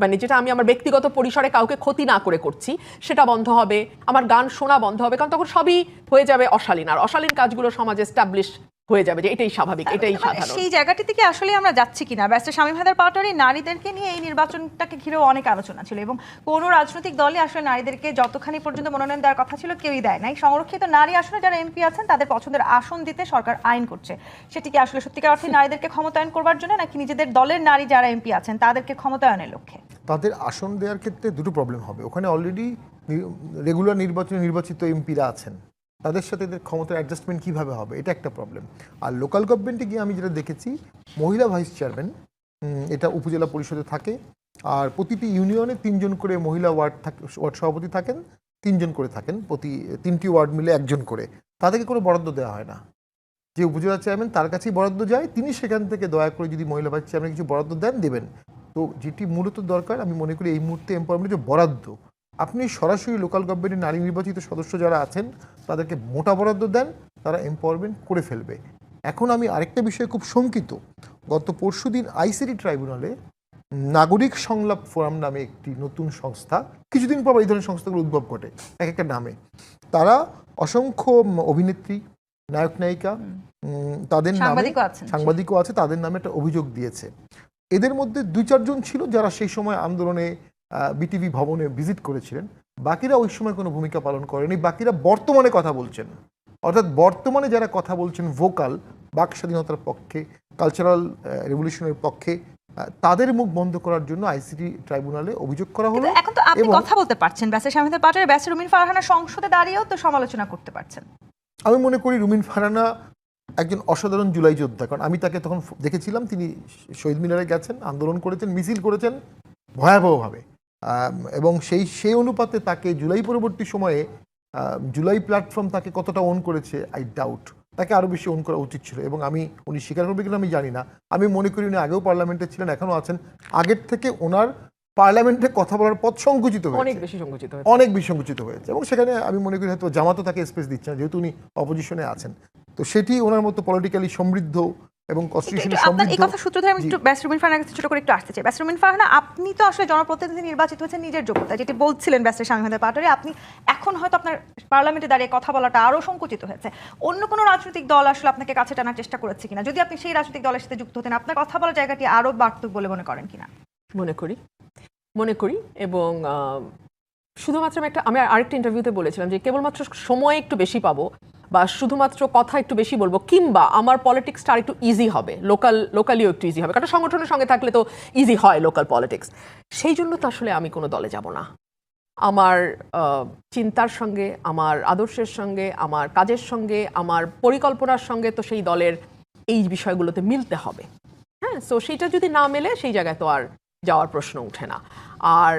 A: মানে যেটা আমি আমার ব্যক্তিগত পরিসরে কাউকে ক্ষতি না করে করছি সেটা বন্ধ হবে, আমার গান শোনা বন্ধ হবে, কারণ তখন সবই হয়ে যাবে অশালীন, আর অশালীন কাজগুলো সমাজে এস্টাবলিশ হয়ে যাবে যে এটাই স্বাভাবিক, এটাই সাধারণ।
B: সেই জায়গাটি থেকে আসলে আমরা যাচ্ছি কিনা? ব্যারিস্টার শামীম হায়দার পাটোয়ারি, নারীদেরকে নিয়ে এই নির্বাচনটাকে ঘিরেও অনেক আলোচনা ছিল এবং কোনো রাজনৈতিক দলই আসলে নারীদেরকে যতখানি পর্যন্ত মনোনয়ন দেওয়ার কথা ছিল কেউই দেয় নাই। সংরক্ষিত নারী আসনে যারা এমপি আছেন তাদের পছন্দের আসন দিতে সরকার আইন করছে, সেটি কি আসলে সত্যিকার অর্থে নারীদেরকে ক্ষমতায়ন করবার জন্য নাকি নিজেদের দলের নারী যারা এমপি আছেন তাদেরকে ক্ষমতায়নের লক্ষ্যে?
C: তাদের আসন দেওয়ার ক্ষেত্রে দুটো প্রবলেম হবে। ওখানে অলরেডি রেগুলার নির্বাচনে নির্বাচিত এমপিরা আছেন, তাদের সাথে এদের ক্ষমতার অ্যাডজাস্টমেন্ট কীভাবে হবে, এটা একটা প্রবলেম। আর লোকাল গভর্নমেন্টে গিয়ে আমি যেটা দেখেছি, মহিলা ভাইস চেয়ারম্যান এটা উপজেলা পরিষদে থাকে, আর প্রতিটি ইউনিয়নে 3 জন করে মহিলা ওয়ার্ড সভাপতি থাকেন, 3 জন করে থাকেন, প্রতি 3টি ওয়ার্ড মিলে 1 জন করে। তাদেরকে কোনো বরাদ্দ দেওয়া হয় না। যে উপজেলা চেয়ারম্যান তার কাছেই বরাদ্দ যায়, তিনি সেখান থেকে দয়া করে যদি মহিলা ভাইস চেয়ারম্যান কিছু বরাদ্দ দেবেন। তো যেটি মূলত দরকার আমি মনে করি এই মুহূর্তে এমপাওয়ারমেন্টের যে বরাদ্দ, আপনি সরাসরি লোকাল গভর্নমেন্টের নারী নির্বাচিত সদস্য যারা আছেন তাদেরকে মোটা বরাদ্দ দেন, তারা এমপাওয়ারমেন্ট করে ফেলবে। এখন আমি আরেকটা বিষয়ে খুব শঙ্কিত, গত পরশুদিন আইসিটি ট্রাইব্যুনালে নাগরিক সংলাপ ফোরাম নামে একটি নতুন সংস্থা, কিছুদিন পর এই ধরনের সংস্থাগুলো উদ্ভব ঘটে এক একটা নামে, তারা অসংখ্য অভিনেত্রী, নায়ক নায়িকা, তাদের নামে সাংবাদিকও আছে, তাদের নামে একটা অভিযোগ দিয়েছে। এদের মধ্যে 2-4 জন ছিল যারা সেই সময় আন্দোলনে বিটিভি ভবনে ভিজিট করেছিলেন, বাকিরা ওই সময় কোনো ভূমিকা পালন করেনি। বাকিরা বর্তমানে কথা বলছেন, অর্থাৎ বর্তমানে যারা কথা বলছেন ভোকাল, বাক স্বাধীনতার পক্ষে, কালচারাল রেভলিউশনের পক্ষে, তাদের মুখ বন্ধ করার জন্য আইসিটি ট্রাইব্যুনালে অভিযোগ করা হলো।
B: এখন তো আপনি কথা বলতে পারছেন, ব্যারিস্টার শামীম হায়দার পাটোয়ারি, ব্যারিস্টার রুমিন ফারহানা সংসদে দাঁড়িয়েও তো সমালোচনা করতে পারছেন।
C: আমি মনে করি রুমিন ফারহানা একজন অসাধারণ জুলাই যোদ্ধা, কারণ আমি তাকে তখন দেখেছিলাম, তিনি শহীদ মিনারে গেছেন, আন্দোলন করেছেন, মিছিল করেছেন ভয়াবহভাবে, এবং সেই অনুপাতে তাকে জুলাই পরবর্তী সময়ে জুলাই প্ল্যাটফর্ম তাকে কতটা অন করেছে আই ডাউট, তাকে আরও বেশি অন করা উচিত ছিল। এবং উনি স্বীকার করবে কিনা আমি জানি না, আমি মনে করি উনি আগেও পার্লামেন্টে ছিলেন, এখনও আছেন, আগের থেকে ওনার পার্লামেন্টে কথা বলার পথ সংকুচিত হয়েছে, অনেক বেশি সংকুচিত হয়েছে। এবং সেখানে আমি মনে করি হয়তো জামাতও তাকে স্পেস দিচ্ছে না, যেহেতু উনি অপোজিশনে আছেন। তো সেটি ওনার মতো পলিটিক্যালি সমৃদ্ধ এবং কনস্টিটিউশনালি সমৃদ্ধ।
B: এই কথা সূত্র ধরে আমি একটু ব্যারিস্টার রুমিন ফারহানার কাছে ছোট করে একটু আসতে চাই। ব্যারিস্টার রুমিন ফারহানা, আপনি তো আসলে জনপ্রতিনিধি নির্বাচিত হয়েছেন নিজের যোগ্যতা, যেটি বলছিলেন ব্যারিস্টার শামীম হায়দার পাটোয়ারি, আপনি এখন হয়তো আপনার পার্লামেন্টে দাঁড়িয়ে কথা বলাটা আরও সংকুচিত হয়েছে। অন্য কোনো রাজনৈতিক দল আসলে আপনাকে কাছে টানার চেষ্টা করেছে কিনা? যদি আপনি সেই রাজনৈতিক দলের সাথে যুক্ত হতেন, আপনার কথা বলার জায়গাটি আরও বাড়ত বলে মনে করেন কিনা?
A: মনে করি এবং শুধুমাত্র আমি আরেকটা ইন্টারভিউতে বলেছিলাম যে কেবলমাত্র সময় একটু বেশি পাবো বা শুধুমাত্র কথা একটু বেশি বলবো, কিংবা আমার পলিটিক্সটা আর একটু ইজি হবে, লোকালিও একটু ইজি হবে, কারণ সংগঠনের সঙ্গে থাকলে তো ইজি হয় লোকাল পলিটিক্স। সেই জন্য তো আসলে আমি কোনো দলে যাব না। আমার চিন্তার সঙ্গে, আমার আদর্শের সঙ্গে, আমার কাজের সঙ্গে, আমার পরিকল্পনার সঙ্গে তো সেই দলের এই বিষয়গুলোতে মিলতে হবে। হ্যাঁ, সো সেইটা যদি না মেলে সেই জায়গায় তো আর যাওয়ার প্রশ্ন ওঠে না। আর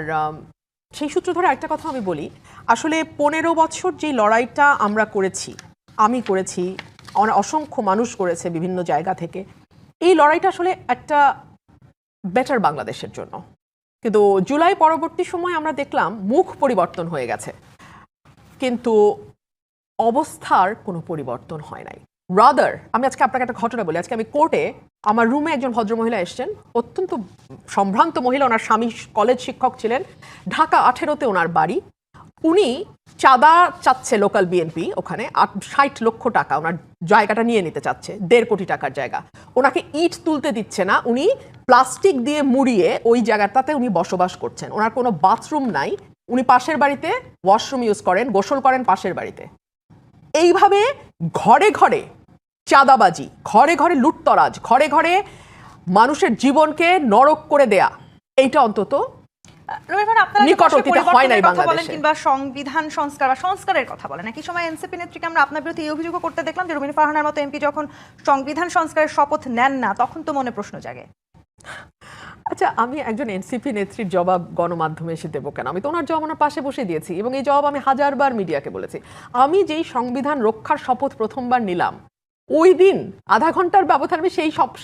A: সেই সূত্র ধরে একটা কথা আমি বলি, আসলে 15 বছর যে লড়াইটা আমরা করেছি, আমি করেছি, অসংখ্য মানুষ করেছে বিভিন্ন জায়গা থেকে, এই লড়াইটা আসলে একটা বেটার বাংলাদেশের জন্য। কিন্তু জুলাই পরবর্তী সময় আমরা দেখলাম মুখ পরিবর্তন হয়ে গেছে, কিন্তু অবস্থার কোনো পরিবর্তন হয় নাই। রাদার, আমি আজকে আপনাকে একটা ঘটনা বলি। আজকে আমি কোর্টে, আমার রুমে একজন ভদ্রমহিলা এসছেন, অত্যন্ত সম্ভ্রান্ত মহিলা, ওনার স্বামী কলেজ শিক্ষক ছিলেন, ঢাকা 18-তে ওনার বাড়ি। উনি চাঁদা চাচ্ছে লোকাল বিএনপি, ওখানে 60 লক্ষ টাকা ওনার জায়গাটা নিয়ে নিতে চাচ্ছে, 1.5 কোটি টাকার জায়গা। ওনাকে ইট তুলতে দিচ্ছে না, উনি প্লাস্টিক দিয়ে মুড়িয়ে ওই জায়গাটাতে উনি বসবাস করছেন। ওনার কোনো বাথরুম নাই, উনি পাশের বাড়িতে ওয়াশরুম ইউজ করেন, গোসল করেন পাশের বাড়িতে। এইভাবে ঘরে ঘরে চাঁদাবাজি, ঘরে ঘরে লুটতরাজ, ঘরে ঘরে মানুষের জীবনকে নরক করে দেয়া, এইটা অন্তত নিকট অতীতে হয় নাই বাংলাদেশে।
B: কিংবা সংবিধান সংস্কার বা সংস্কারের কথা বলেন, একই সময় এনসিপি নেত্রীকে আমরা আপনার বিরুদ্ধে এই অভিযোগও করতে দেখলাম যে রুমিন ফারহানার মতো এমপি যখন সংবিধান সংস্কারের শপথ নেন না তখন তো মনে প্রশ্ন জাগে।
A: আচ্ছা, আমি একজন এনসিপি নেত্রীর জবাব গণমাধ্যমে এসে দেবো কেন? আমি তো ওনার জবাব ওনার পাশে বসে দিয়েছি এবং এই জবাব আমি হাজারবার মিডিয়াকে বলেছি। আমি যেই সংবিধান রক্ষার শপথ প্রথমবার নিলাম ওই দিন আধা ঘন্টার ব্যবধানে আমি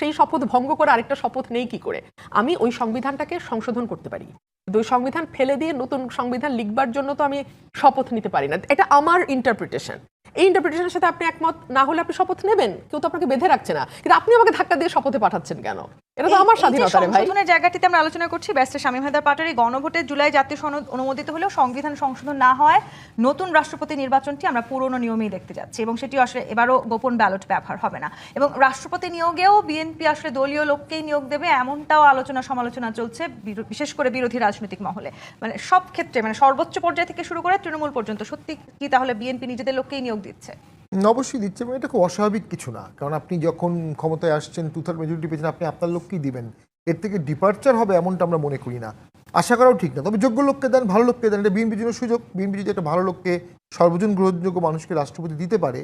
A: সেই শপথ ভঙ্গ করে আরেকটা শপথ নেই কি করে? আমি ওই সংবিধানটাকে সংশোধন করতে পারি, কিন্তু ওই সংবিধান ফেলে দিয়ে নতুন সংবিধান লিখবার জন্য তো আমি শপথ নিতে পারি না। এটা আমার ইন্টারপ্রিটেশন। এই ইন্টারপ্রিটেশনের সাথে আপনি একমত না হলে আপনি শপথ নেবেন, কেউ তো আপনাকে বেঁধে রাখছে না, কিন্তু আপনি আমাকে ধাক্কা দিয়ে শপথে পাঠাচ্ছেন কেন? এটা তো আমার স্বাধীনতা রে ভাই।
B: সংশোধনের জায়গাটিতে আমরা আলোচনা করছি ব্যারিস্টার শামীম হায়দার পাটোয়ারি। গণভোটে জুলাই জাতীয় সনদ অনুমোদিত হলেও সংবিধান সংশোধন না হয় নতুন রাষ্ট্রপতি নির্বাচনটি আমরা পুরনো নিয়মেই দেখতে যাচ্ছি এবং সেটি আসলে এবারও গোপন ব্যালট ব্যবহার হবে না এবং রাষ্ট্রপতি নিয়োগেও বিএনপি আসলে দলীয় লোককেই নিয়োগ দেবে এমনটাও আলোচনা সমালোচনা চলছে, বিশেষ করে বিরোধী রাজনৈতিক মহলে। মানে সব ক্ষেত্রে, মানে সর্বোচ্চ পর্যায় থেকে শুরু করে তৃণমূল পর্যন্ত, সত্যি কি তাহলে বিএনপি নিজেদের লোককেই নিয়োগ দিচ্ছে?
C: অবশ্যই দিচ্ছে এবং এটা খুব অস্বাভাবিক কিছু না, কারণ আপনি যখন ক্ষমতায় আসছেন 2/3 মেজরিটি পেয়েছেন, আপনি আপনার লোককেই দিবেন। এর থেকে ডিপার্চার হবে এমনটা আমরা মনে করি না, আশা করাও ঠিক না। তবে যোগ্য লোককে দেন, ভালো লোককে দেন, এটা বিএনপির জন্য সুযোগ। বিএনপি যদি একটা ভালো লোককে, সর্বজন গ্রহণযোগ্য মানুষকে রাষ্ট্রপতি দিতে পারে,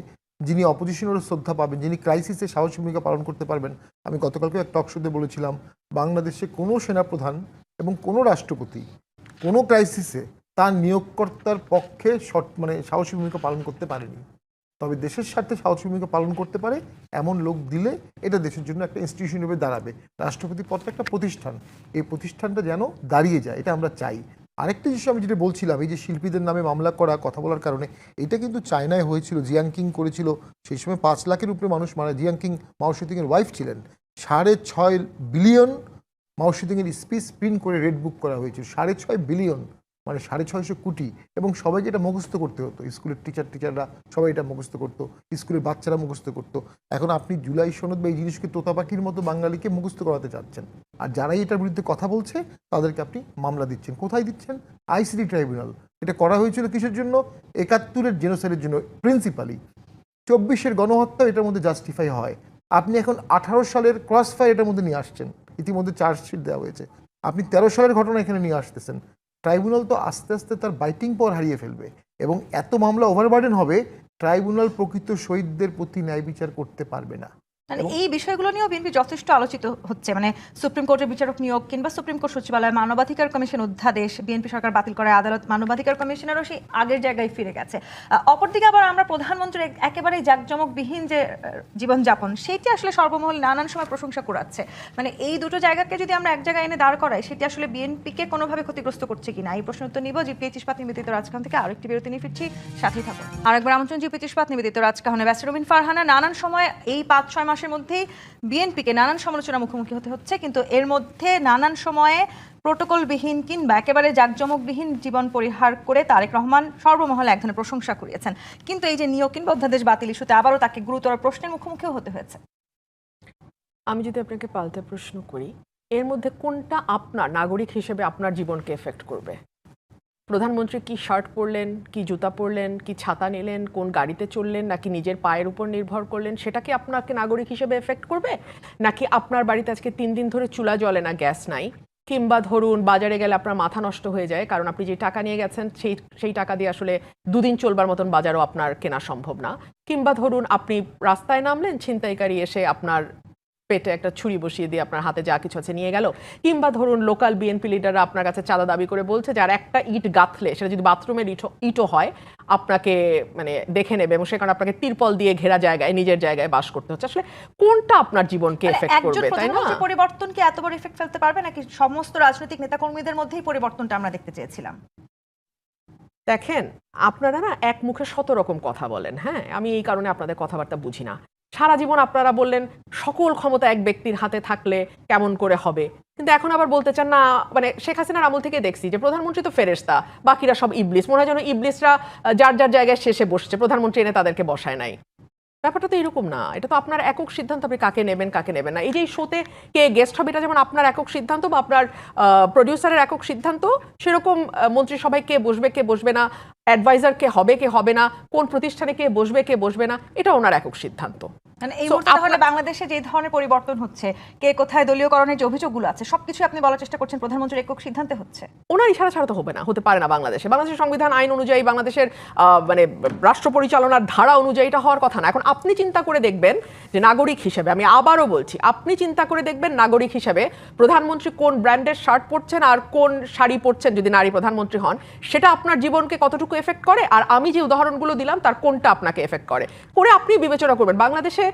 C: যিনি অপোজিশনেরও শ্রদ্ধা পাবেন, যিনি ক্রাইসিসে সাহসী ভূমিকা পালন করতে পারবেন। আমি গতকালকে এক টক শোতে বলেছিলাম, বাংলাদেশে কোনো সেনাপ্রধান এবং কোনো রাষ্ট্রপতি কোনো ক্রাইসিসে তার নিয়োগকর্তার পক্ষে সাহসী ভূমিকা পালন করতে পারেনি। তবে দেশের স্বার্থে সাহসী ভূমিকা পালন করতে পারে এমন লোক দিলে এটা দেশের জন্য একটা ইনস্টিটিউশন হিসেবে দাঁড়াবে। রাষ্ট্রপতি পদটা একটা প্রতিষ্ঠান, এই প্রতিষ্ঠানটা যেন দাঁড়িয়ে যায়, এটা আমরা চাই। আরেকটা জিনিস আমি যেটা বলছিলাম, এই যে শিল্পীদের নামে মামলা করা, কথা বলার কারণে, এটা কিন্তু চায়নায় হয়েছিল, জিয়াংকিং করেছিল। সেই সময় 5 লাখের উপরে মানুষ মারা। জিয়াংকিং মাও সেতুংয়ের ওয়াইফ ছিলেন। 6.5 বিলিয়ন মাও সেতুংয়ের স্পিচ প্রিন্ট করে রেড বুক করা হয়েছিল। 6.5 বিলিয়ন মানে 650 কোটি, এবং সবাই যেটা মুখস্থ করতে হতো। স্কুলের টিচাররা সবাই এটা মুখস্থ করতো, স্কুলের বাচ্চারা মুখস্থ করতো। এখন আপনি জুলাই সনদ বা এই জিনিসকে তোতা পাখির মতো বাঙালিকে মুখস্থ করাতে চাচ্ছেন, আর যারাই এটার বিরুদ্ধে কথা বলছে তাদেরকে আপনি মামলা দিচ্ছেন। কোথায় দিচ্ছেন? ICT tribunal. এটা করা হয়েছিল কিসের জন্য? 71-এর জেনোসাইডের জন্য প্রিন্সিপালি। 24-এর গণহত্যা এটার মধ্যে জাস্টিফাই হয়। আপনি এখন 18 সালের ক্রস ফায়ার এটার মধ্যে নিয়ে আসছেন, ইতিমধ্যে চার্জশিট দেওয়া হয়েছে। আপনি 13 সালের ঘটনা এখানে নিয়ে আসতেছেন। ট্রাইব্যুনাল তো আস্তে আস্তে তার বাইটিং পাওয়ার হারিয়ে ফেলবে এবং এত মামলা ওভারবার্ডেন হবে, ট্রাইব্যুনাল প্রকৃত শহীদদের প্রতি ন্যায় বিচার করতে পারবে না।
B: মানে এই বিষয়গুলো নিয়েও বিএনপি যথেষ্ট আলোচিত হচ্ছে। মানে সুপ্রিম কোর্টের বিচারক নিয়োগ কিংবা সুপ্রিম কোর্ট সচিবালয়, মানবাধিকার কমিশন অধ্যাদেশ বিএনপি সরকার বাতিল করে, আদালত মানবাধিকার কমিশনেরও সেই আগের জায়গায় ফিরে গেছে। অপরদিকে আবার আমরা প্রধানমন্ত্রীর একেবারে জাঁকজমকবিহীন যে জীবনযাপন, সেটি আসলে সর্বমহল নানান সময় প্রশংসা করাচ্ছে। মানে এই দুটো জায়গাকে যদি আমরা এক জায়গায় এনে দাঁড় করাই, সেটি আসলে বিএনপিকে কোনোভাবে ক্ষতিগ্রস্ত করছে কিনা, এই প্রশ্ন উত্তর নিব জিপিএইচ ইস্পাত নিবেদিত রাজকাহন থেকে। আরেকটি বিরতি নিয়ে ফিরছি, সাথেই থাকুন। আরেকবার আমন্ত্রণ জিপিএইচ ইস্পাত নিবেদিত রাজকাহনে। ব্যারিস্টার রুমিন ফারহানা, নানান সময় এই 5-6 মাসের মধ্যেই বিএনপিকে নানান সমালোচনার মুখোমুখি হতে হচ্ছে, কিন্তু এর মধ্যে নানান সময়ে প্রোটোকলবিহীন কিংবা একেবারে জাঁকজমকবিহীন জীবন পরিহার করে তারেক রহমান সর্বমহলে এক ধরনের প্রশংসা কুড়িয়েছেন। কিন্তু এই যে নিয়োগ কিংবা অধ্যাদেশ বাতিল ইস্যুতে আবারও তাকে গুরুতর প্রশ্নের মুখোমুখিও হতে হয়েছে।
A: আমি যদি আপনাকে পাল্টা প্রশ্ন করি, এর মধ্যে কোনটা আপনার নাগরিক হিসেবে আপনার জীবনকে এফেক্ট করবে? প্রধানমন্ত্রী কি শার্ট পরলেন, কি জুতা পরলেন, কি ছাতা নিলেন, কোন গাড়িতে চললেন, নাকি নিজের পায়ের উপর নির্ভর করলেন, সেটা কি আপনাকে নাগরিক হিসেবে এফেক্ট করবে? নাকি আপনার বাড়িতে আজকে 3 দিন ধরে চুলা জ্বলে না, গ্যাস নাই, কিংবা ধরুন বাজারে গেলে আপনার মাথা নষ্ট হয়ে যায় কারণ আপনি যে টাকা নিয়ে গেছেন সেই টাকা দিয়ে আসলে 2 দিন চলবার মতন বাজারও আপনার কেনা সম্ভব না, কিংবা ধরুন আপনি রাস্তায় নামলেন, ছিনতাইকারী এসে আপনার পেটে একটা ছুরি বসিয়ে দিয়ে আপনার হাতে যা কিছু আছে নিয়ে গেল, কিংবা ধরুন লোকাল বিএনপি লিডাররা আপনার কাছে চাঁদা দাবি করে বলছে যে আর একটা ইট গাঁথলে সেটা যদি বাথরুমের ইটও হয় আপনাকে মানে দেখে নেবে এবং সেখানে আপনাকে তিরপল দিয়ে ঘেরা জায়গায় নিজের জায়গায় বাস করতে হচ্ছে। আসলে কোনটা আপনার জীবনকে এফেক্ট করবে, তাই না?
B: পরিবর্তন কি এত বড় এফেক্ট ফেলতে পারবে নাকি সমস্ত রাজনৈতিক নেতাকর্মীদের মধ্যেই পরিবর্তনটা আমরা দেখতে চেয়েছিলাম?
A: দেখেন, আপনারা না এক মুখে 100 রকম কথা বলেন। হ্যাঁ, আমি এই কারণে আপনাদের কথাবার্তা বুঝি না। সারা জীবন আপনারা বললেন সকল ক্ষমতা এক ব্যক্তির হাতে থাকলে কেমন করে হবে, কিন্তু এখন আবার বলতে চান না। মানে শেখ হাসিনার আমল থেকে দেখছি যে প্রধানমন্ত্রী তো ফেরেশতা, বাকিরা সব ইবলিস। মনে হয় যেন ইবলিসরা যার যার জায়গায় শেষে বসছে, প্রধানমন্ত্রী এনে তাদেরকে বসায় নাই। ব্যাপারটা তো এরকম না, এটা তো আপনার একক সিদ্ধান্ত, আপনি কাকে নেবেন কাকে নেবেন না। এই যে এই শোতে কে গেস্ট হবে, এটা যেমন আপনার একক সিদ্ধান্ত বা আপনার প্রডিউসারের একক সিদ্ধান্ত, সেরকম মন্ত্রিসভায় কে বসবে না, অ্যাডভাইজার কে হবে না, কোন প্রতিষ্ঠানে কে বসবে না, এটা ওনার একক সিদ্ধান্ত।
B: মানে এই
A: So,
B: মুহূর্তে তাহলে বাংলাদেশে যে ধরনের পরিবর্তন হচ্ছে, কে কোথায় দলীয়করণের যে অভিযোগগুলো আছে, সবকিছু আপনি বলার চেষ্টা করছেন প্রধানমন্ত্রীর একক সিদ্ধান্তে হচ্ছে।
A: ওনার ইশারা ছাড়া তো হতে পারে না। বাংলাদেশের সংবিধান আইন অনুযায়ী, বাংলাদেশের মানে রাষ্ট্র পরিচালনার ধারা অনুযায়ী এটা হওয়ার কথা না। এখন আপনি চিন্তা করে দেখবেন যে নাগরিক হিসেবে, আমি আবারও বলছি, আপনি চিন্তা করে দেখবেন নাগরিক হিসেবে প্রধানমন্ত্রী কোন ব্র্যান্ডের শার্ট পরছেন আর কোন শাড়ি পরছেন যদি নারী প্রধানমন্ত্রী হন, সেটা আপনার জীবনকে কতটুকু এফেক্ট করে, আর আমি যে উদাহরণগুলো দিলাম তার কোনটা আপনাকে এফেক্ট করে আপনি বিবেচনা করবেন। বাংলাদেশে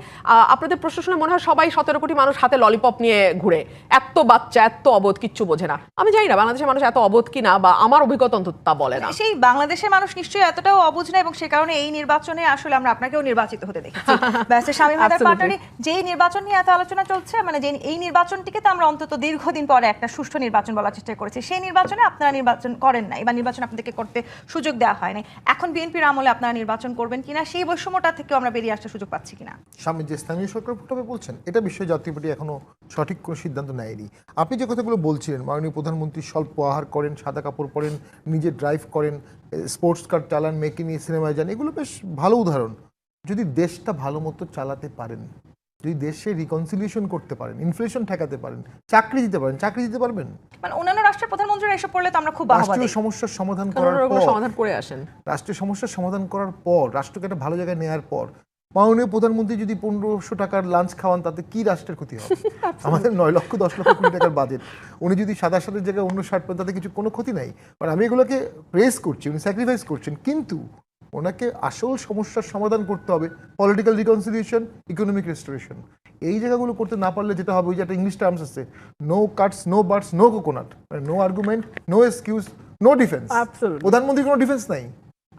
A: আপনাদের প্রশ্ন শুনে মনে হয় সবাই 17 কোটি মানুষ হাতে ললিপপ নিয়ে ঘুরে, এত বাচ্চা, এত অবোধ, কিচ্ছু বোঝে না। আমি জানি না বাংলাদেশের মানুষ এত অবোধ কিনা, বা আমার অভিজ্ঞতা অন্তত তা বলে না।
B: সেই বাংলাদেশের মানুষ নিশ্চয়ই এতটাও অবুঝ না, এবং সে কারণে এই নির্বাচনে আসলে আমরা আপনাকেও নির্বাচিত হতে দেখেছি। ব্যারিস্টার শামীম হায়দার পাটোয়ারি, যেই নির্বাচন নিয়ে এত আলোচনা চলছে, মানে যে এই নির্বাচনটিকে তো আমরা অন্তত দীর্ঘদিন পরে একটা সুষ্ঠু নির্বাচন বলার চেষ্টা করেছি, সেই নির্বাচনে আপনারা নির্বাচন করেন নাই, বা নির্বাচন আপনাদেরকে করতে সুযোগ দেওয়া হয় নাই। এখন বিএনপির আমলে আপনারা নির্বাচন করবেন কিনা, সেই বৈষম্যটা থেকেও আমরা বেরিয়ে আসতে সুযোগ পাচ্ছি কিনা?
C: সামনে যে স্থানীয় সরকার ভোট বলছেন, এটা বিষয়ে জাতীয় পার্টি এখনো সঠিক কোনো সিদ্ধান্ত নেয়নি। আপনি যে কথাগুলো বলছিলেন, মাননীয় প্রধানমন্ত্রী স্বল্প আহার করেন, সাদা কাপড় পরেন, নিজে ড্রাইভ করেন, স্পোর্টস কার চালান, মেয়েকে নিয়ে সিনেমায় যান, এগুলো বেশ ভালো উদাহরণ। যদি দেশটা ভালো মতো চালাতে পারেন, যদি দেশে রিকনসিলিয়েশন করতে পারেন, ইনফ্লেশন ঠেকাতে পারেন, চাকরি দিতে পারবেন।
B: মানে অন্যান্য রাষ্ট্রের প্রধানমন্ত্রীরা এসব করলে তো আমরা খুব বাহবা
C: রাষ্ট্রীয়
B: দিই।
C: সমস্যার সমাধান করার পর,
A: সমাধান করে আসেন,
C: রাষ্ট্রীয় সমস্যার সমাধান করার পর, রাষ্ট্রকে একটা ভালো জায়গায় নেওয়ার পর, মাননীয় প্রধানমন্ত্রী যদি 1500 টাকার লাঞ্চ খাওয়ান, তাতে কি রাষ্ট্রের ক্ষতি হবে? আমাদের 9 লক্ষ 10 লক্ষ কোটি টাকার বাজেট, উনি যদি সাদা সাদের জায়গায় অন্য শার্ট পান, তাতে কোনো ক্ষতি নাই। মানে আমি এগুলোকে প্রেস করছি, উনি স্যাক্রিফাইস করছেন, কিন্তু ওনাকে আসল সমস্যার সমাধান করতে হবে, পলিটিক্যাল রিকনসিলিয়েশন, ইকোনমিক রেস্টোরেশন। এই জায়গাগুলো করতে না পারলে যেটা হবে, ওই যে একটা ইংলিশ টার্মস আছে, no cuts, no birds, no coconut, মানে no argument, no excuse, no defence. প্রধানমন্ত্রীর কোনো ডিফেন্স নাই,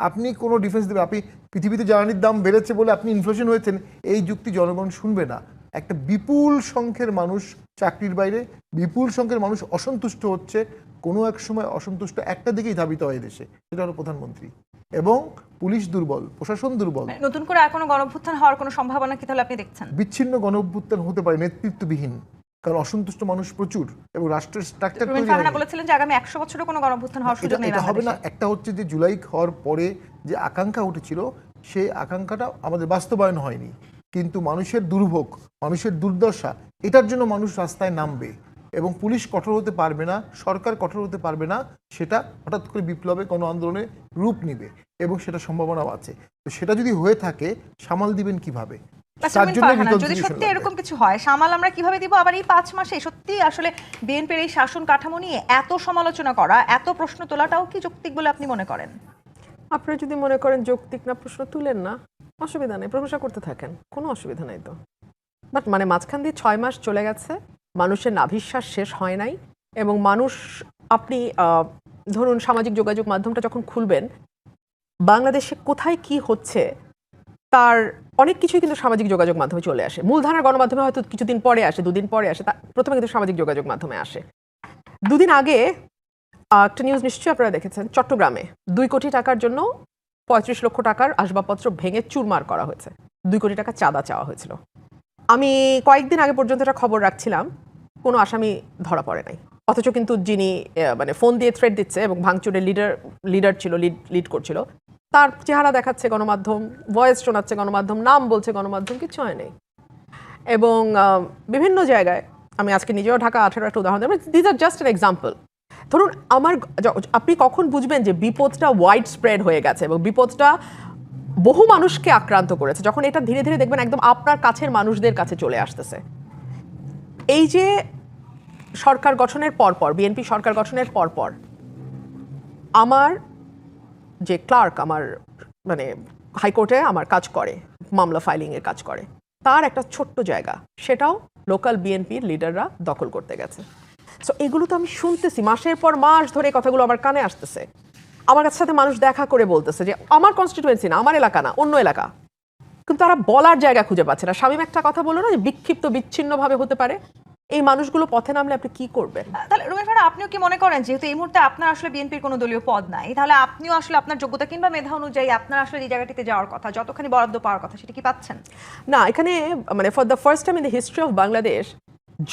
C: আপনি কোনো ডিফেন্স দেবে, আপনি পৃথিবীতে জ্বালানির দাম বেড়েছে বলে আপনি ইনফ্লেশন হয়েছেন, এই যুক্তি জনগণ শুনবে না। একটা বিপুল সংখ্যের মানুষ চাকরির বাইরে, বিপুল সংখ্যের মানুষ অসন্তুষ্ট হচ্ছে, কোনো এক সময় অসন্তুষ্ট একটা দিকেই ধাবিত হয় দেশে, সেটা হলো প্রধানমন্ত্রী। এবং পুলিশ দুর্বল, প্রশাসন দুর্বল।
B: নতুন করে আর কোনো গণঅভ্যুত্থান হওয়ার কোনো সম্ভাবনা কি তাহলে আপনি দেখছেন?
C: বিচ্ছিন্ন গণঅভ্যুত্থান হতে পারে, নেতৃত্ববিহীন, কারণ অসন্তুষ্ট মানুষ প্রচুর এবং রাষ্ট্রের স্ট্রাকচার তৈরি
B: ফারহানা বলেছিলেন যে আগামী 100 বছরও কোনো গণঅভ্যুত্থান হওয়ার সুযোগ নেই।
C: এটা হবে না। একটা হচ্ছে যে জুলাই হওয়ার পরে যে আকাঙ্ক্ষা উঠেছিল, সেই আকাঙ্ক্ষাটা আমাদের বাস্তবায়ন হয়নি, কিন্তু মানুষের দুর্ভোগ, মানুষের দুর্দশা, এটার জন্য মানুষ রাস্তায় নামবে এবং পুলিশ কঠোর হতে পারবে না, সরকার কঠোর হতে পারবে না, সেটা হঠাৎ করে বিপ্লবে কোনো আন্দোলনে রূপ নিবে এবং সেটা সম্ভাবনাও আছে। তো সেটা যদি হয়ে থাকে, সামাল দিবেন কিভাবে?
B: যদি সত্যি এরকম কিছু হয়, সামাল আমরা কিভাবে দিব? আবার এই 5 মাসে সত্যি আসলে বিএনপির এই শাসন কাঠামো নিয়ে এত সমালোচনা করা, এত প্রশ্ন তোলাটাও কি যৌক্তিক বলে আপনি মনে করেন?
A: আপনারা যদি মনে করেন যৌক্তিক না, প্রশ্ন তুলেন না, অসুবিধা নেই, প্রশংসা করতে থাকেন, কোনো অসুবিধা নেই তো। বাট মানে মাঝখান দিয়ে 6 মাস চলে গেছে, মানুষের নাভিশ্বাস শেষ হয় নাই, এবং মানুষ, আপনি ধরুন সামাজিক যোগাযোগ মাধ্যমটা যখন খুলবেন, বাংলাদেশে কোথায় কি হচ্ছে তার অনেক কিছুই কিন্তু সামাজিক যোগাযোগ মাধ্যমে চলে আসে। মূলধারার গণমাধ্যমে হয়তো কিছুদিন পরে আসে, 2 দিন পরে আসে, প্রথমে কিন্তু সামাজিক যোগাযোগ মাধ্যমে আসে। 2 দিন আগে একটা নিউজ নিশ্চয়ই আপনারা দেখেছেন, চট্টগ্রামে 2 কোটি টাকার জন্য 35 লক্ষ টাকার আসবাবপত্র ভেঙে চুরমার করা হয়েছে, 2 কোটি টাকা চাঁদা চাওয়া হয়েছিল। আমি কয়েকদিন আগে পর্যন্ত একটা খবর রাখছিলাম, কোনো আসামি ধরা পড়ে নাই, অথচ কিন্তু যিনি মানে ফোন দিয়ে থ্রেট দিচ্ছে এবং ভাঙচুরের লিডার ছিল, লিড করছিল, তার চেহারা দেখাচ্ছে গণমাধ্যম, ভয়েস শোনাচ্ছে গণমাধ্যম, নাম বলছে গণমাধ্যম, কিছু হয় নাই। এবং বিভিন্ন জায়গায়, আমি আজকে নিজেও ঢাকা 18 একটা উদাহরণ দেব, this are just an example. ধরুন আপনি কখন বুঝবেন যে বিপদটা ওয়াইড স্প্রেড হয়ে গেছে এবং বিপদটা বহু মানুষকে আক্রান্ত করেছে? যখন এটা ধীরে ধীরে দেখবেন একদম আপনার কাছের মানুষদের কাছে চলে আসতেছে। এই যে সরকার গঠনের পরপর, বিএনপি সরকার গঠনের পরপর, আমার যে ক্লার্ক, আমার মানে হাইকোর্টে আমার কাজ করে, মামলা ফাইলিংয়ের কাজ করে, তার একটা ছোট্ট জায়গা, সেটাও লোকাল বিএনপির লিডাররা দখল করতে গেছে। সো এগুলো তো আমি শুনতেছি, মাসের পর মাস ধরে কথাগুলো আমার কানে আসতেছে। আমার কাছে সাথে মানুষ দেখা করে বলতেছে যে আমার কনস্টিটুয়েন্সি না, আমার এলাকা না, অন্য এলাকা, কিন্তু তারা বলার জায়গা খুঁজে পাচ্ছে না। শামীম একটা কথা বললো না যে বিক্ষিপ্ত বিচ্ছিন্নভাবে হতে পারে, এই মানুষগুলো পথে নামলে আপনি কি করবেন?
B: তাহলে রুমিন ফারহানা, আপনিও কি মনে করেন যেহেতু এই মুহূর্তে আপনার আসলে বিএনপির কোনো দলীয় পদ নাই, তাহলে আপনিও আসলে আপনার যোগ্যতা কিংবা মেধা অনুযায়ী আপনার আসলে এই জায়গাটিতে যাওয়ার কথা, যতখানি বরাদ্দ পাওয়ার কথা, সেটা কি পাচ্ছেন?
A: না, এখানে মানে for the first time in the history of Bangladesh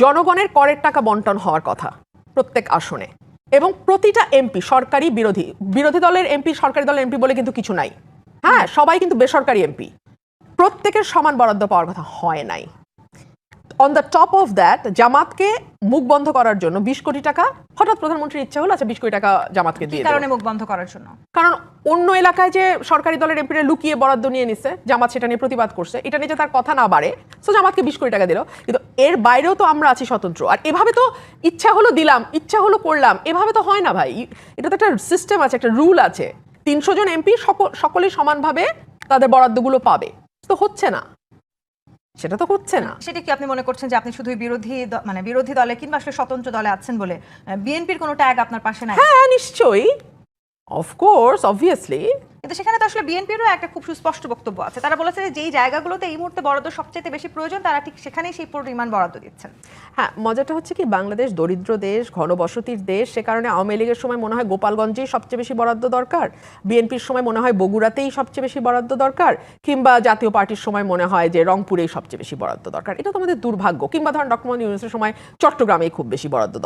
A: জনগণের করের টাকা বন্টন হওয়ার কথা প্রত্যেক আসনে, এবং প্রতিটা এমপি সরকারি বিরোধী দলের এমপি সরকারি দলের এমপি বলে কিন্তু কিছু নাই। হ্যাঁ, সবাই কিন্তু বেসরকারি এমপি, প্রত্যেকের সমান বরাদ্দ পাওয়ার কথা হয় নাই। On the top of that জামাতকে মুখ বন্ধ করার জন্য 20 কোটি টাকা হঠাৎ প্রধানমন্ত্রীর ইচ্ছা হলো, আচ্ছা 20 কোটি টাকা জামাতকে দিয়ে দেব।
B: কারণে মুখ বন্ধ করার জন্য?
A: কারণ অন্য এলাকায় যে সরকারি দলের এমপিরা লুকিয়ে বরাদ্দ নিয়ে নিছে, জামাত সেটা নিয়ে প্রতিবাদ করছে, এটা নিয়ে যে তার কথা না বাড়ে, সো জামাতকে 20 কোটি টাকা দিল। কিন্তু এর বাইরেও তো আমরা আছি স্বতন্ত্র, আর এভাবে তো ইচ্ছা হলো দিলাম, ইচ্ছা হলো করলাম, এভাবে তো হয় না ভাই। এটা তো একটা সিস্টেম আছে, একটা রুল আছে। 300 জন এমপি সকলেই সমানভাবে তাদের বরাদ্দগুলো পাবে, তো হচ্ছে না, সেটা তো হচ্ছে না।
B: সেটা কি আপনি মনে করছেন যে আপনি শুধু মানে বিরোধী দলে কিংবা আসলে স্বতন্ত্র দলে আছেন বলে বিএনপির কোনো ট্যাগ আপনার পাশে নাই?
A: হ্যাঁ নিশ্চয়ই, অফকোর্স, অবভিয়াসলি।
B: কিন্তু সেখানে তো আসলে বিএনপিরও একটা খুব সুস্পষ্ট বক্তব্য আছে। তারা বলেছে যে যেই জায়গাগুলোতে এই মুহূর্তে বরাদ্দ সবচেয়ে বেশি প্রয়োজন, তারা ঠিক সেখানেই সেই পরিমাণ বরাদ্দ দিচ্ছেন।
A: হ্যাঁ, মজাটা হচ্ছে কি, বাংলাদেশ দরিদ্র দেশ, ঘনবসতির দেশ, সে কারণে আওয়ামী লীগের সময় মনে হয় গোপালগঞ্জেই সবচেয়ে বেশি বরাদ্দ দরকার, বিএনপির সময় মনে হয় বগুড়াতেই সবচেয়ে বেশি বরাদ্দ দরকার, কিংবা জাতীয় পার্টির সময় মনে হয় যে রংপুরেই সবচেয়ে বেশি বরাদ্দ দরকার। এটা তো আমাদের দুর্ভাগ্য। কিংবা ধরেন ডক্টর মোহাম্মদ ইউনূসের সময় চট্টগ্রামেই খুব বেশি বরাদ্দ